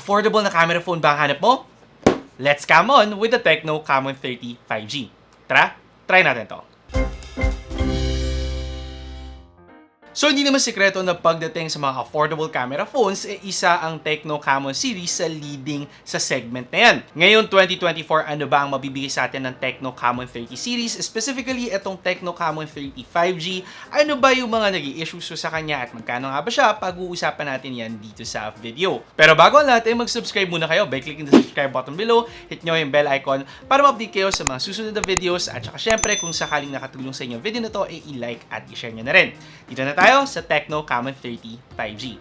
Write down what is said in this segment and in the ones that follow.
Affordable na camera phone ba ang hanap mo? Let's come on with the Tecno Camon 30 5G. Tara, try natin to. So hindi naman sikreto na pagdating sa mga affordable camera phones, isa ang Tecno Camon series sa leading sa segment na yan. Ngayon 2024, ano ba ang mabibigay sa atin ng Tecno Camon 30 series? Specifically, itong Tecno Camon 30 5G. Ano ba yung mga nag-i-issues sa kanya at magkano nga ba siya? Pag-uusapan natin yan dito sa video. Pero bago ang lahat, mag-subscribe muna kayo by clicking the subscribe button below. Hit nyo yung bell icon para ma-update kayo sa mga susunod na videos. At saka syempre, kung sakaling nakatulong sa inyo video na to, i-like at i-share nyo na rin. Dito na tayo sa Tecno Camon 30 5G.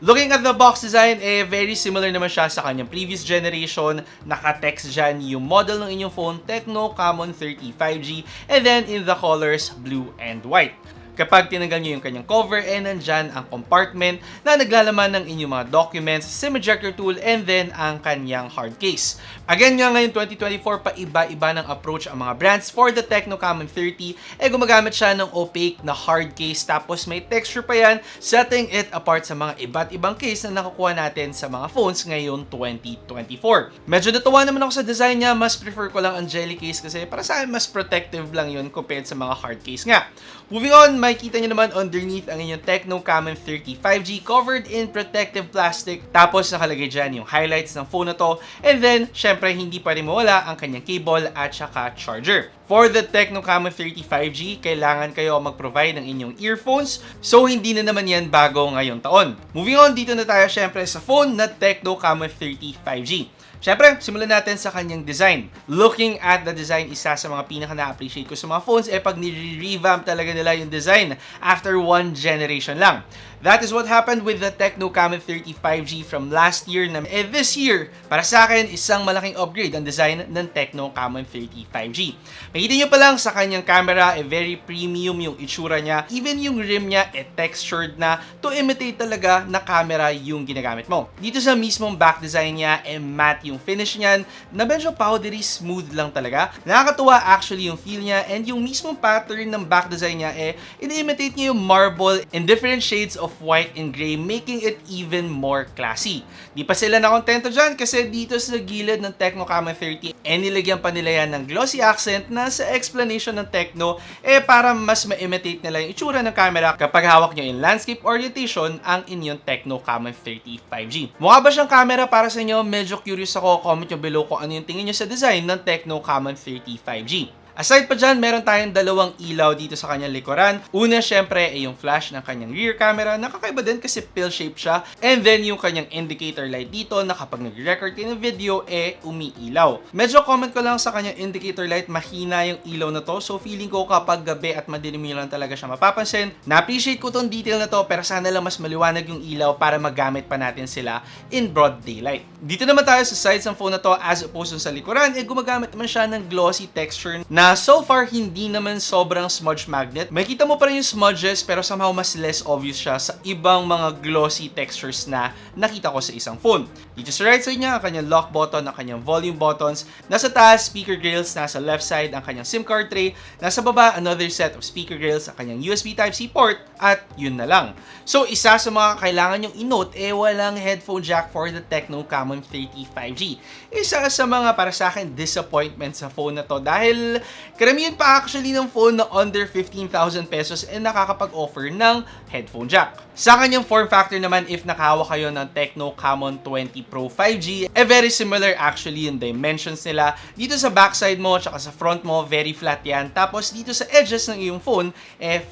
Looking at the box design, very similar naman siya sa kanyang previous generation. Naka-text dyan yung model ng inyong phone, Tecno Camon 30 5G, and then in the colors blue and white. Kapag tinanggal nyo yung kanyang cover, nandyan ang compartment na naglalaman ng inyong mga documents, SIM ejector tool, and then ang kanyang hard case. Again nga ngayon 2024, pa-iba-iba ng approach ang mga brands. For the Tecno Camon 30, gumagamit siya ng opaque na hard case, tapos may texture pa yan, setting it apart sa mga iba't ibang case na nakukuha natin sa mga phones ngayon 2024. Medyo natuwa naman ako sa design niya, mas prefer ko lang ang jelly case kasi para sa akin mas protective lang yun compared sa mga hard case nga. Moving on, makikita nyo naman underneath ang inyong Tecno Camon 30 5G covered in protective plastic. Tapos nakalagay dyan yung highlights ng phone na to. And then, syempre, hindi pa rin mawala ang kanyang cable at saka charger. For the Tecno Camon 30 5G, kailangan kayo mag-provide ng inyong earphones. So, hindi na naman yan bago ngayong taon. Moving on, dito na tayo syempre sa phone na Tecno Camon 30 5G. Siyempre, simulan natin sa kanyang design. Looking at the design, isa sa mga pinaka na-appreciate ko sa mga phones pag nire-revamp talaga nila yung design after one generation lang. That is what happened with the Tecno Camon 30 5G from last year na this year. Para sa akin, isang malaking upgrade ang design ng Tecno Camon 30 5G. Makita nyo pa lang sa kanyang camera, very premium yung itsura niya. Even yung rim niya, textured na to imitate talaga na camera yung ginagamit mo. Dito sa mismong back design niya, matte yung finish niyan na medyo powdery smooth lang talaga. Nakakatuwa actually yung feel niya, and yung mismong pattern ng back design niya in-imitate niya yung marble in different shades of white and gray, making it even more classy. Di pa sila nakontento dyan kasi dito sa gilid ng Tecno Camon 30, nilagyan pa nila yan ng glossy accent na sa explanation ng Tecno para mas ma-imitate nila yung itsura ng camera kapag hawak nyo in landscape orientation ang inyong Tecno Camon 30 5G. Mukha ba siyang camera para sa inyo? Medyo curious ako. Comment nyo below kung ano yung tingin nyo sa design ng Tecno Camon 30 5G. Aside pa dyan, meron tayong dalawang ilaw dito sa kanyang likuran. Una, syempre, yung flash ng kanyang rear camera. Nakakaiba din kasi pill-shape siya. And then, yung kanyang indicator light dito na kapag nag-record kayo ng video, umiilaw. Medyo comment ko lang sa kanyang indicator light, mahina yung ilaw na to. So, feeling ko kapag gabi at madilim lang talaga siya mapapansin. Na-appreciate ko tong detail na to, pero sana lang mas maliwanag yung ilaw para magamit pa natin sila in broad daylight. Dito naman tayo sa sides ng phone na to, as opposed sa likuran, gumagamit naman siya ng glossy texture na so far hindi naman sobrang smudge magnet. Makikita mo pa rin yung smudges pero somehow mas less obvious siya sa ibang mga glossy textures na nakita ko sa isang phone. Dito sa right side niya, ang kanyang lock button, ang kanyang volume buttons. Nasa taas, speaker grills. Nasa left side, ang kanyang SIM card tray. Nasa baba, another set of speaker grills, ang kanyang USB Type-C port, at yun na lang. So, isa sa mga kailangan yung i-note, walang headphone jack for the Tecno Camon 30 5G. Isa sa mga para sa akin disappointment sa phone na to dahil karamihan pa actually ng phone na under 15,000 pesos nakakapag-offer ng headphone jack. Sa kanyang form factor naman, if nakahawak kayo ng Tecno Camon 20 Pro 5G, very similar actually yung dimensions nila. Dito sa backside mo, tsaka sa front mo, very flat yan. Tapos dito sa edges ng iyong phone,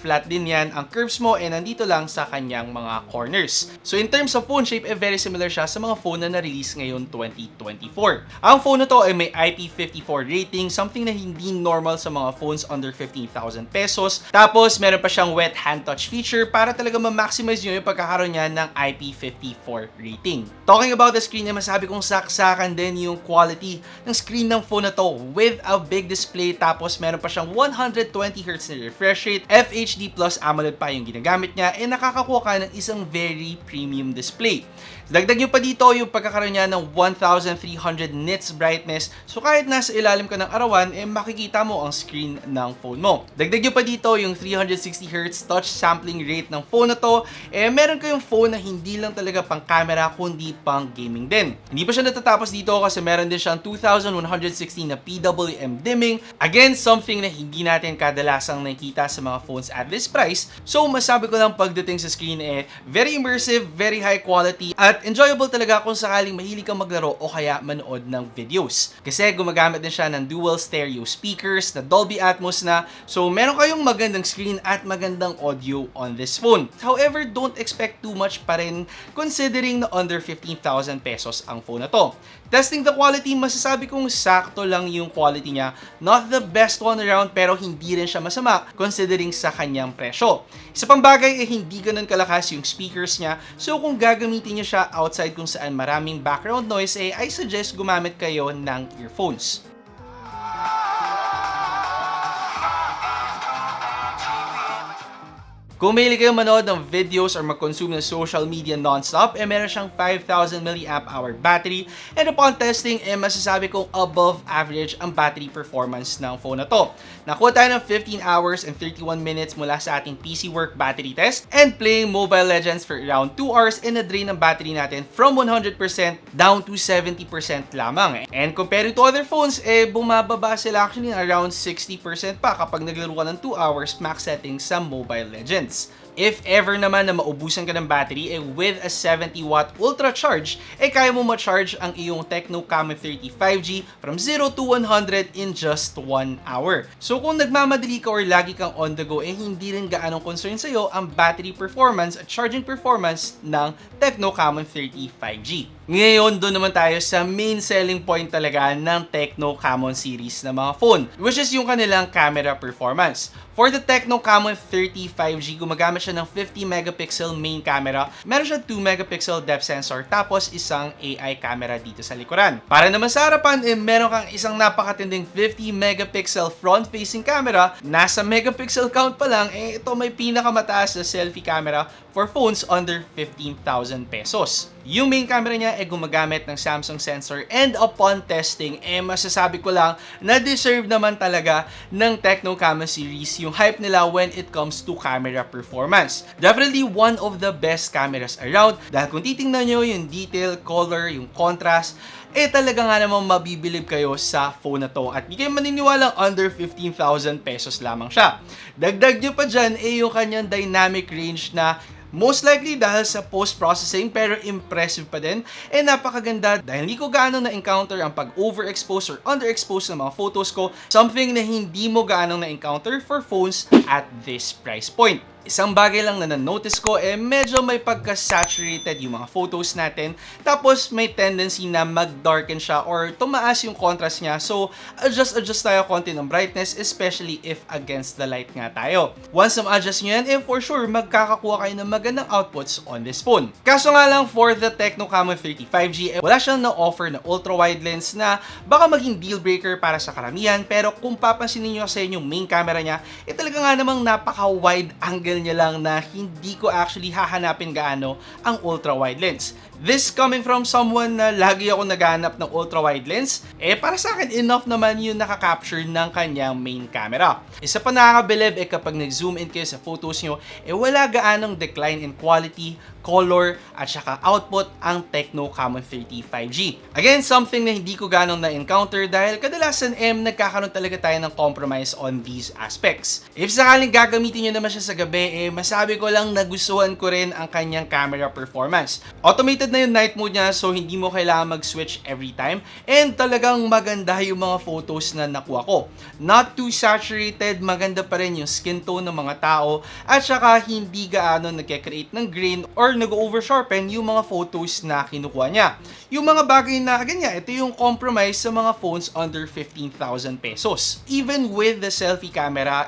flat din yan. Ang curves mo, nandito lang sa kanyang mga corners. So in terms of phone shape, very similar siya sa mga phone na na-release ngayon 2024. Ang phone na to may IP54 rating, something na hindi normal sa mga phones under 15,000 pesos. Tapos, meron pa siyang wet hand touch feature para talaga ma-maximize nyo yung pagkakaroon niya ng IP54 rating. Talking about the screen, masabi kong saksakan din yung quality ng screen ng phone na to with a big display. Tapos, meron pa siyang 120Hz na refresh rate, FHD Plus AMOLED pa yung ginagamit niya, nakakakuha ka ng isang very premium display. Dagdag nyo pa dito yung pagkakaroon niya ng 1300 nits brightness. So kahit nasa ilalim ka ng arawan, makikita mo ang screen ng phone mo. Dagdag nyo pa dito yung 360Hz touch sampling rate ng phone na to. Meron kayong phone na hindi lang talaga pang camera, kundi pang gaming din. Hindi pa siya natatapos dito kasi meron din siyang 2116 na PWM dimming. Again, something na hindi natin kadalasang nakikita sa mga phones at this price. So masabi ko lang pagdating sa screen very immersive, very high quality, at enjoyable talaga kung sakaling mahilig kang maglaro o kaya manood ng videos. Kasi gumagamit din siya ng dual stereo speakers na Dolby Atmos na, so meron kayong magandang screen at magandang audio on this phone. However, don't expect too much pa rin considering na under 15,000 pesos ang phone na to. Testing the quality, masasabi kong sakto lang yung quality niya. Not the best one around pero hindi rin siya masama considering sa kanyang presyo. Isa pang bagay hindi ganun kalakas yung speakers niya. So kung gagamitin niyo siya outside kung saan maraming background noise, I suggest gumamit kayo ng earphones. Kung mahilig kayo manood ng videos or mag-consume ng social media non-stop, meron siyang 5,000 mAh battery, and upon testing, masasabi kong above average ang battery performance ng phone na to. Nakuha tayo ng 15 hours and 31 minutes mula sa ating PC Work battery test, and playing Mobile Legends for around 2 hours, na-drain ang battery natin from 100% down to 70% lamang. And compared to other phones, bumababa sila actually around 60% pa kapag naglaro ka ng 2 hours max setting sa Mobile Legends. If ever naman na maubusan ka ng battery, with a 70-watt ultra charge, kaya mo ma-charge ang iyong Tecno Camon 30 5G from 0 to 100 in just 1 hour. So kung nagmamadali ka or lagi kang on the go, hindi rin gaanong concern sa'yo ang battery performance at charging performance ng Tecno Camon 30 5G. Ngayon, doon naman tayo sa main selling point talaga ng Tecno Camon series na mga phone, which is yung kanilang camera performance. For the Tecno Camon 30 5G, gumagamit siya ng 50 megapixel main camera, meron siya 2 megapixel depth sensor, tapos isang AI camera dito sa likuran. Para naman sa harapan, meron kang isang napakatinding 50 megapixel front-facing camera. Nasa megapixel count pa lang, ito may pinakamataas na selfie camera for phones under 15,000 pesos. Yung main camera niya gumagamit ng Samsung sensor, and upon testing, masasabi ko lang na deserve naman talaga ng Tecno Camon series yung hype nila when it comes to camera performance. Definitely one of the best cameras around dahil kung titingnan nyo yung detail, color, yung contrast, talaga nga namang mabibilib kayo sa phone na to at di kayo maniniwalang under 15,000 pesos lamang siya. Dagdag nyo pa dyan yung kanyang dynamic range na most likely dahil sa post-processing pero impressive pa din, napakaganda dahil hindi ko gaano na-encounter ang pag-overexpose or underexpose ng mga photos ko, something na hindi mo gaano na-encounter for phones at this price point. Isang bagay lang na na-notice ko, medyo may pagka-saturated yung mga photos natin. Tapos may tendency na mag-darken siya or tumaas yung contrast niya. So, adjust tayo konti ng brightness, especially if against the light nga tayo. Once na-adjust nyo yan, for sure, magkakakuha kayo ng magandang outputs on this phone. Kaso nga lang, for the Tecno Camon 30 5G, wala siyang na-offer na ultra-wide lens na baka maging deal breaker para sa karamihan. Pero kung papansinin nyo kasi yung main camera niya, talaga nga namang napaka-wide angle niya lang na hindi ko actually hahanapin gaano ang ultra-wide lens. This coming from someone na lagi ako naghahanap ng ultra-wide lens, para sa akin enough naman yung nakaka-capture ng kanyang main camera. Isa pa nakakabilib kapag nag-zoom in kayo sa photos nyo, wala gaanong decline in quality, color, at saka output ang Tecno Camon 30 5G. Again, something na hindi ko ganong na-encounter dahil kadalasan nagkakaroon talaga tayo ng compromise on these aspects. If sakaling gagamitin nyo naman siya sa gabi, masabi ko lang nagustuhan ko rin ang kanyang camera performance. Automated na yung night mode niya, so hindi mo kailangan mag-switch every time, and talagang maganda yung mga photos na nakuha ko. Not too saturated, maganda pa rin yung skin tone ng mga tao, at saka hindi gaano nagke-create ng grain or nag-over-sharpen yung mga photos na kinukuha niya. Yung mga bagay na, ganyan, ito yung compromise sa mga phones under 15,000 pesos. Even with the selfie camera,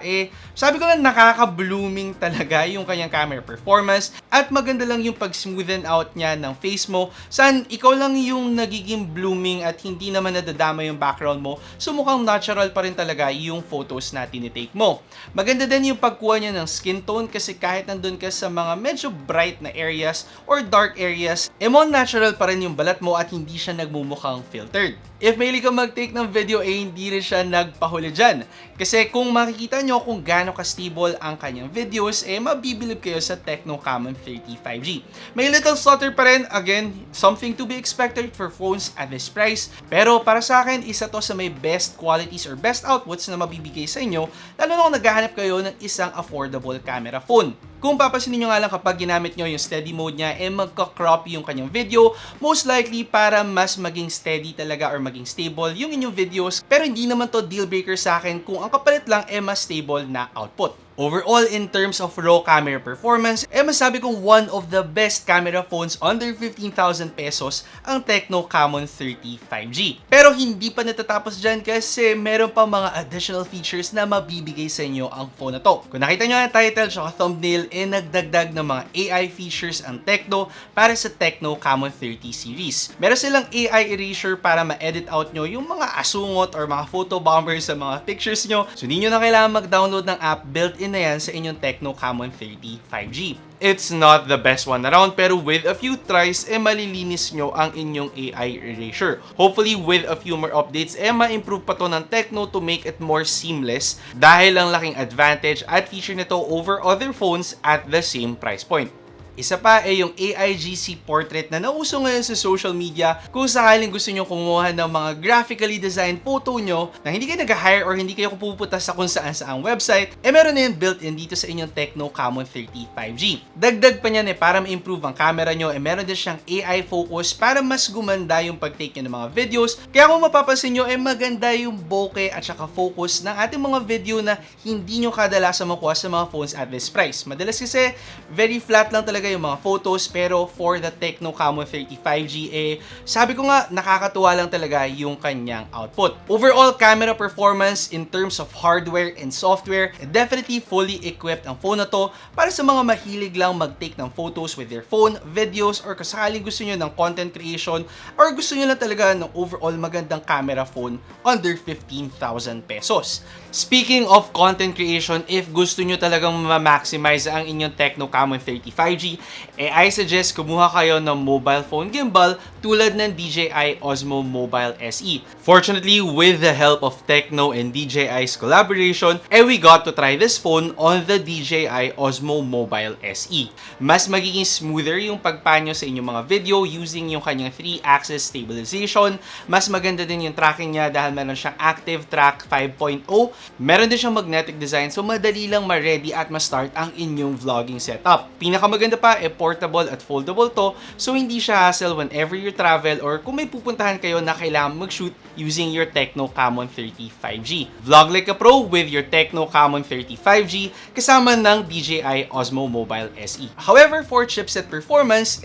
sabi ko lang nakaka-blooming talaga yung kanyang camera performance, at maganda lang yung pag-smoothen out niya ng face mo, saan ikaw lang yung nagiging blooming at hindi naman nadadama yung background mo, so mukhang natural pa rin talaga yung photos na tinitake mo. Maganda din yung pagkuha niya ng skin tone kasi kahit nandun ka sa mga medyo bright na areas or dark areas, more natural pa rin yung balat mo at hindi siya nagmumukhang filtered. If mahilig ka mag-take ng video, hindi rin siya nagpahuli dyan. Kasi kung makikita nyo kung gaano ka-stable ang kanyang videos, mabibilib kayo sa Tecno Camon 30 5G. May little stutter pa rin, again, something to be expected for phones at this price. Pero para sa akin, isa to sa may best qualities or best outputs na mabibigay sa inyo, lalo na kung naghahanap kayo ng isang affordable camera phone. Kung papansinin nyo nga lang kapag ginamit nyo yung steady mode niya, magka-crop yung kanyang video, most likely para mas maging steady talaga or maging stable yung inyong videos. Pero hindi naman to deal breaker sa akin kung ang kapalit lang mas stable na output. Overall, in terms of raw camera performance, masabi kong one of the best camera phones under 15,000 pesos ang Tecno Camon 30 5G. Pero hindi pa natatapos dyan kasi meron pa mga additional features na mabibigay sa inyo ang phone na to. Kung nakita nyo ang title at thumbnail, nagdagdag ng mga AI features ang Tecno para sa Tecno Camon 30 series. Meron silang AI erasure para ma-edit out nyo yung mga asungot or mga photo bombers sa mga pictures nyo. So hindi nyo na kailangan mag-download ng app, built-in na yan sa inyong Tecno Camon 30 5G. It's not the best one around pero with a few tries, malilinis nyo ang inyong AI erasure. Hopefully with a few more updates, ma-improve pa to ng Tecno to make it more seamless dahil ang laking advantage at feature nito over other phones at the same price point. Isa pa yung AIGC portrait na nauso ngayon sa social media kung sakaling gusto nyo kumuha ng mga graphically designed photo nyo na hindi kayo nag-hire or hindi kayo pupunta sa kung saan saang website, meron na yun built-in dito sa inyong Tecno Camon 30 5G. Dagdag pa niyan para ma-improve ang camera nyo, meron din siyang AI focus para mas gumanda yung pag-take nyo ng mga videos. Kaya kung mapapansin nyo, maganda yung bokeh at saka focus ng ating mga video na hindi nyo kadalasan makuha sa mga phones at this price. Madalas kasi, very flat lang talaga yung mga photos, pero for the Tecno Camon 30 5G, sabi ko nga, nakakatuwa lang talaga yung kanyang output. Overall camera performance in terms of hardware and software, definitely fully equipped ang phone na to para sa mga mahilig lang mag-take ng photos with their phone, videos, or kasakaling gusto nyo ng content creation, or gusto nyo lang talaga ng overall magandang camera phone under 15,000 pesos. Speaking of content creation, if gusto nyo talagang ma-maximize ang inyong Tecno Camon 30 5G, I suggest kumuha kayo ng mobile phone gimbal tulad ng DJI Osmo Mobile SE. Fortunately, with the help of Tecno and DJI's collaboration, we got to try this phone on the DJI Osmo Mobile SE. Mas magiging smoother yung pagpanyo sa inyong mga video using yung kanyang 3-axis stabilization. Mas maganda din yung tracking niya dahil meron siyang Active Track 5.0. Meron din siyang magnetic design, so madali lang ma-ready at ma-start ang inyong vlogging setup. Pinakamaganda pa, portable at foldable to, so hindi siya hassle whenever you travel or kung may pupuntahan kayo na kailangan mag-shoot using your Tecno Camon 30 5G. Vlog like a pro with your Tecno Camon 30 5G kasama ng DJI Osmo Mobile SE. However, for chipset performance,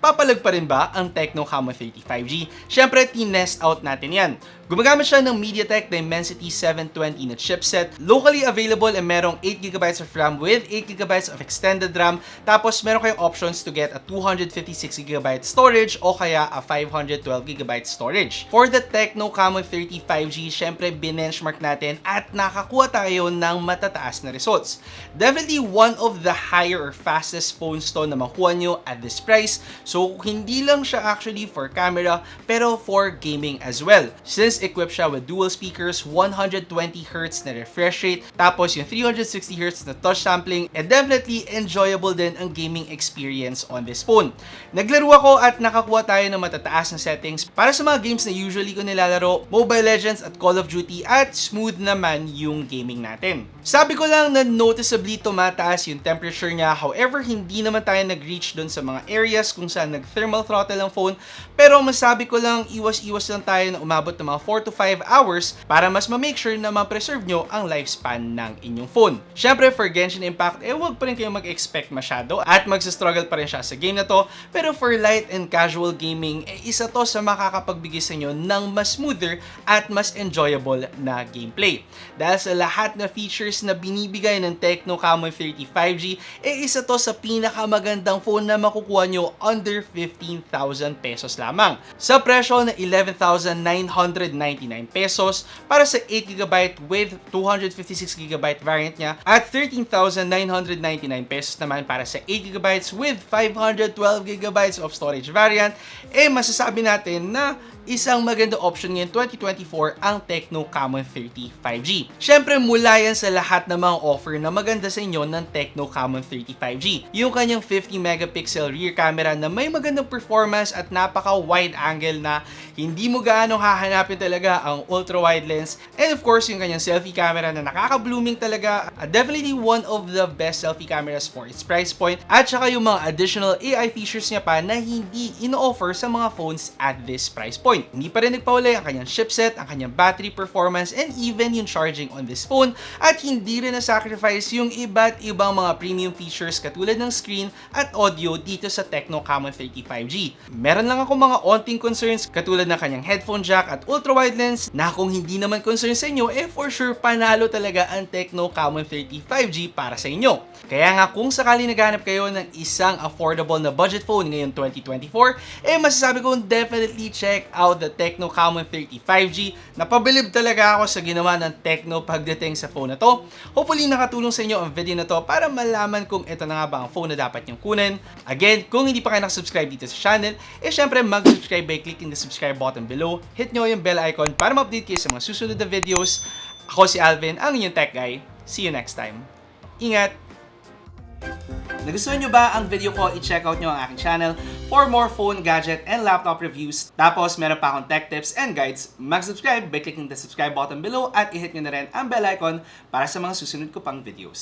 papalag pa rin ba ang Tecno Camon 30 5G? Syempre, tinest out natin yan. Gumagamit siya ng MediaTek Dimensity 720 na chipset. Locally available merong 8GB of RAM with 8GB of extended RAM. Tapos meron kayong options to get a 256GB storage o kaya a 512GB storage. For the Tecno Camon 30 5G, syempre binenchmark natin at nakakuha tayo ng matataas na results. Definitely one of the higher or fastest phones to na makuha nyo at this price. So hindi lang siya actually for camera pero for gaming as well. Since equipped siya with dual speakers, 120Hz na refresh rate, tapos yung 360Hz na touch sampling, definitely enjoyable din ang gaming experience on this phone. Naglaro ako at nakakuha tayo ng matataas na settings para sa mga games na usually ko nilalaro, Mobile Legends at Call of Duty, at smooth naman yung gaming natin. Sabi ko lang na noticeably tumataas yung temperature niya, however hindi naman tayo nag-reach dun sa mga areas kung saan nag-thermal throttle ang phone, pero masabi ko lang iwas-iwas lang tayo na umabot ng mga 4 to 5 hours para mas ma-make sure na ma-preserve nyo ang lifespan ng inyong phone. Syempre, for Genshin Impact, wag pa rin kayo mag-expect masyado at magsastruggle pa rin siya sa game na to, pero for light and casual gaming, isa to sa makakapagbigay sa inyo ng mas smoother at mas enjoyable na gameplay. Dahil sa lahat na features features na binibigay ng Tecno Camon 30 5G, isa to sa pinakamagandang phone na makukuha nyo under 15,000 pesos lamang. Sa presyo na 11,999 pesos para sa 8GB with 256GB variant niya at 13,999 pesos naman para sa 8GB with 512GB of storage variant, masasabi natin na isang magandang option ngayon 2024 ang Tecno Camon 30 5G. Syempre mula yan sa lahat ng mga offer na maganda sa inyo ng Tecno Camon 30 5G. Yung kanyang 50 megapixel rear camera na may magandang performance at napaka wide angle na hindi mo gaano hahanapin talaga ang ultra wide lens. And of course yung kanyang selfie camera na nakaka-blooming talaga. Definitely one of the best selfie cameras for its price point. At saka yung mga additional AI features niya pa na hindi ino-offer sa mga phones at this price point. Hindi pa rin nagpahuli ang kanyang chipset, ang kanyang battery performance, and even yung charging on this phone. At hindi rin na-sacrifice yung iba't ibang mga premium features katulad ng screen at audio dito sa Tecno Camon 30 5G. Meron lang ako mga onting concerns katulad ng kanyang headphone jack at ultra-wide lens na kung hindi naman concern sa inyo, for sure panalo talaga ang Tecno Camon 30 5G para sa inyo. Kaya nga kung sakali naghanap kayo ng isang affordable na budget phone ngayon 2024, masasabi ko definitely check out the Tecno Camon 30 5G. Napabilib talaga ako sa ginawa ng Tecno pagdating sa phone na to. Hopefully nakatulong sa inyo ang video na to para malaman kung ito na nga ba ang phone na dapat niyong kunin. Again, kung hindi pa kayo nakasubscribe dito sa channel, syempre mag-subscribe by clicking the subscribe button below. Hit nyo yung bell icon para ma-update kayo sa mga susunod na videos. Ako si Alvin, ang inyong tech guy. See you next time. Ingat! Nagustuhan nyo ba ang video ko? I-check out nyo ang aking channel for more phone, gadget, and laptop reviews. Tapos, meron pa akong tech tips and guides. Mag-subscribe by clicking the subscribe button below at i-hit nyo na rin ang bell icon para sa mga susunod ko pang videos.